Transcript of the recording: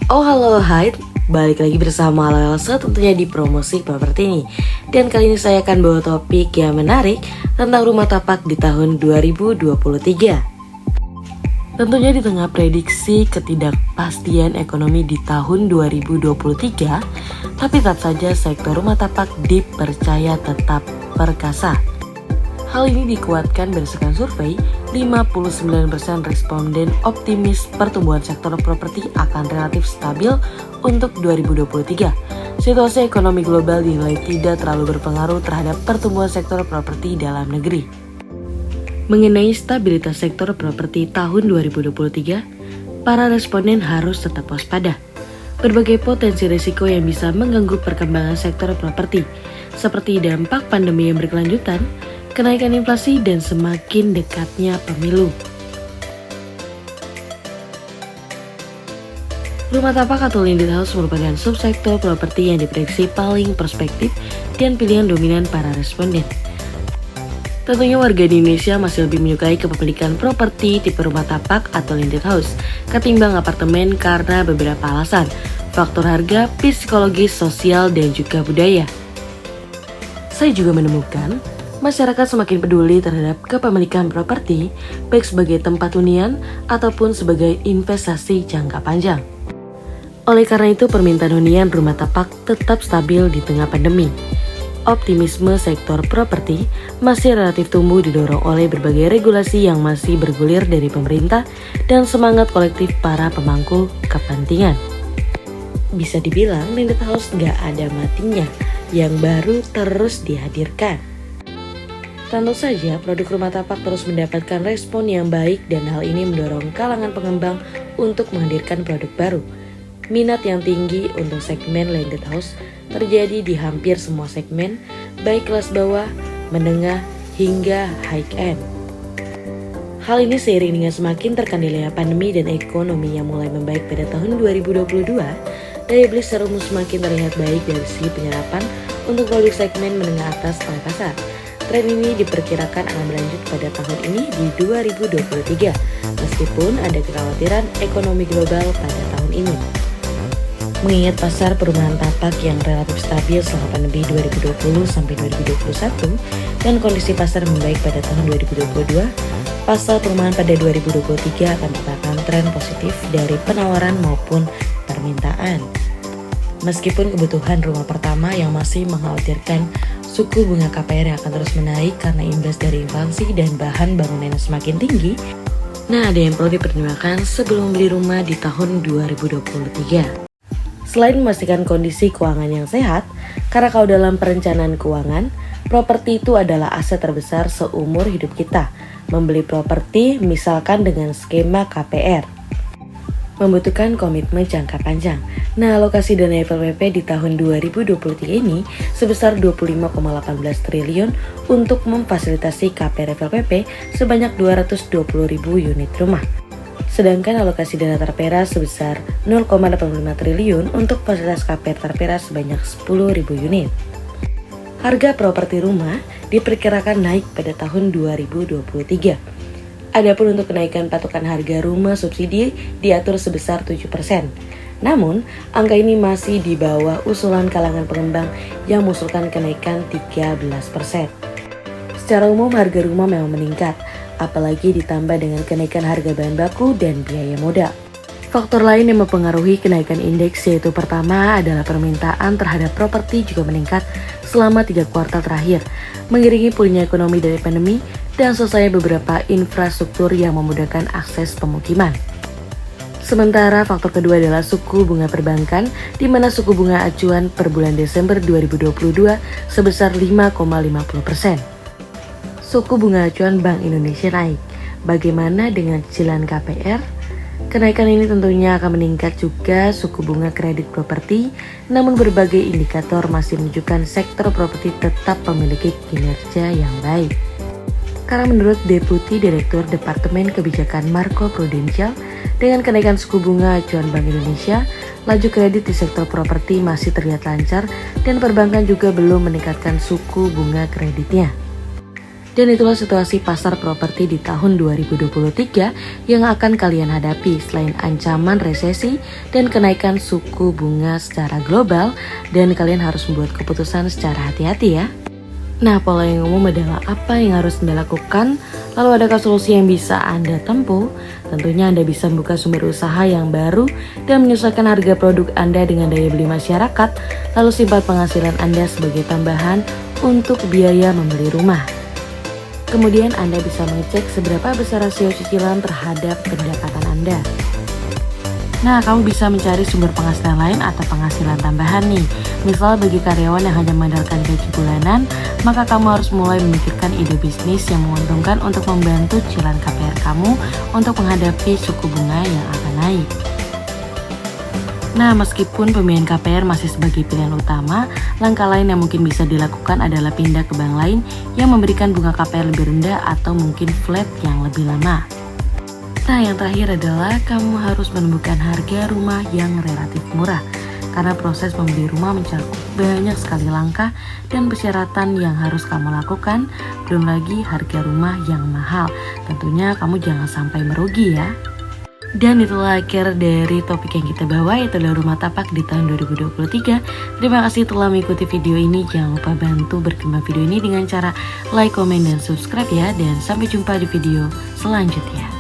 Oh halo, hai, balik lagi bersama Elsa tentunya di Promosi Properti ini. Dan kali ini saya akan bawa topik yang menarik tentang rumah tapak di tahun 2023. Tentunya di tengah prediksi ketidakpastian ekonomi di tahun 2023, tapi tetap saja sektor rumah tapak dipercaya tetap perkasa. Hal ini dikuatkan berdasarkan survei, 59% responden optimis pertumbuhan sektor properti akan relatif stabil untuk 2023. Situasi ekonomi global dinilai tidak terlalu berpengaruh terhadap pertumbuhan sektor properti dalam negeri. Mengenai stabilitas sektor properti tahun 2023, para responden harus tetap waspada. Berbagai potensi risiko yang bisa mengganggu perkembangan sektor properti, seperti dampak pandemi yang berkelanjutan, kenaikan inflasi, dan semakin dekatnya pemilu. Rumah tapak atau landed house merupakan subsektor properti yang diprediksi paling prospektif dan pilihan dominan para responden. Tentunya warga di Indonesia masih lebih menyukai kepemilikan properti tipe rumah tapak atau landed house ketimbang apartemen karena beberapa alasan, faktor harga, psikologis, sosial, dan juga budaya. Saya juga menemukan masyarakat semakin peduli terhadap kepemilikan properti, baik sebagai tempat hunian ataupun sebagai investasi jangka panjang. Oleh karena itu, permintaan hunian rumah tapak tetap stabil di tengah pandemi. Optimisme sektor properti masih relatif tumbuh didorong oleh berbagai regulasi yang masih bergulir dari pemerintah dan semangat kolektif para pemangku kepentingan. Bisa dibilang landed house nggak ada matinya, yang baru terus dihadirkan. Tentu saja produk rumah tapak terus mendapatkan respon yang baik dan hal ini mendorong kalangan pengembang untuk menghadirkan produk baru. Minat yang tinggi untuk segmen landed house terjadi di hampir semua segmen, baik kelas bawah, menengah, hingga high-end. Hal ini seiring dengan semakin terkendalinya pandemi dan ekonomi yang mulai membaik pada tahun 2022, daya beli secara umum semakin terlihat baik dari segi penyerapan untuk produk segmen menengah atas oleh pasar. Tren ini diperkirakan akan berlanjut pada tahun ini di 2023, meskipun ada kekhawatiran ekonomi global pada tahun ini. Mengingat pasar perumahan tapak yang relatif stabil selama pandemi 2020-2021 dan kondisi pasar membaik pada tahun 2022, pasar perumahan pada 2023 akan merupakan tren positif dari penawaran maupun permintaan. Meskipun kebutuhan rumah pertama yang masih mengkhawatirkan suku bunga KPR yang akan terus menaik karena imbas dari inflasi dan bahan bangunan yang semakin tinggi. Nah, ada yang perlu dipertimbangkan sebelum beli rumah di tahun 2023. Selain memastikan kondisi keuangan yang sehat, karena kalau dalam perencanaan keuangan, properti itu adalah aset terbesar seumur hidup kita. Membeli properti misalkan dengan skema KPR membutuhkan komitmen jangka panjang. Nah, alokasi dana FLPP di tahun 2023 ini sebesar 25,18 triliun untuk memfasilitasi KPR FLPP sebanyak 220.000 unit rumah. Sedangkan alokasi dana Terpera sebesar 0,85 triliun untuk fasilitas KPR Terpera sebanyak 10.000 unit. Harga properti rumah diperkirakan naik pada tahun 2023. Adapun untuk kenaikan patokan harga rumah subsidi diatur sebesar 7%. Namun, angka ini masih di bawah usulan kalangan pengembang yang mengusulkan kenaikan 13%. Secara umum harga rumah memang meningkat, apalagi ditambah dengan kenaikan harga bahan baku dan biaya modal. Faktor lain yang mempengaruhi kenaikan indeks yaitu pertama adalah permintaan terhadap properti juga meningkat selama 3 kuartal terakhir, mengiringi pulihnya ekonomi dari pandemi dan selesai beberapa infrastruktur yang memudahkan akses pemukiman. Sementara faktor kedua adalah suku bunga perbankan, di mana suku bunga acuan per bulan Desember 2022 sebesar 5,50%. Suku bunga acuan Bank Indonesia naik. Bagaimana dengan cicilan KPR? Kenaikan ini tentunya akan meningkat juga suku bunga kredit properti, namun berbagai indikator masih menunjukkan sektor properti tetap memiliki kinerja yang baik. Karena menurut Deputi Direktur Departemen Kebijakan Marco Prudensial, dengan kenaikan suku bunga acuan Bank Indonesia, laju kredit di sektor properti masih terlihat lancar dan perbankan juga belum meningkatkan suku bunga kreditnya. Dan itulah situasi pasar properti di tahun 2023 yang akan kalian hadapi selain ancaman resesi dan kenaikan suku bunga secara global, dan kalian harus membuat keputusan secara hati-hati ya. Nah, pola yang umum adalah apa yang harus Anda lakukan, lalu adakah solusi yang bisa Anda tempuh? Tentunya Anda bisa membuka sumber usaha yang baru dan menyesuaikan harga produk Anda dengan daya beli masyarakat, lalu simpan penghasilan Anda sebagai tambahan untuk biaya membeli rumah. Kemudian Anda bisa mengecek seberapa besar rasio cicilan terhadap pendapatan Anda. Nah, kamu bisa mencari sumber penghasilan lain atau penghasilan tambahan nih. Misal bagi karyawan yang hanya mengandalkan gaji bulanan, maka kamu harus mulai memikirkan ide bisnis yang menguntungkan untuk membantu cicilan KPR kamu untuk menghadapi suku bunga yang akan naik. Nah, meskipun pembiayaan KPR masih sebagai pilihan utama, langkah lain yang mungkin bisa dilakukan adalah pindah ke bank lain yang memberikan bunga KPR lebih rendah atau mungkin flat yang lebih lama. Nah, yang terakhir adalah kamu harus menemukan harga rumah yang relatif murah, karena proses membeli rumah mencakup banyak sekali langkah dan persyaratan yang harus kamu lakukan, belum lagi harga rumah yang mahal. Tentunya kamu jangan sampai merugi ya. Dan itulah akhir dari topik yang kita bawa, yaitu adalah rumah tapak di tahun 2023. Terima kasih telah mengikuti video ini. Jangan lupa bantu berkembang video ini dengan cara like, komen, dan subscribe ya. Dan sampai jumpa di video selanjutnya.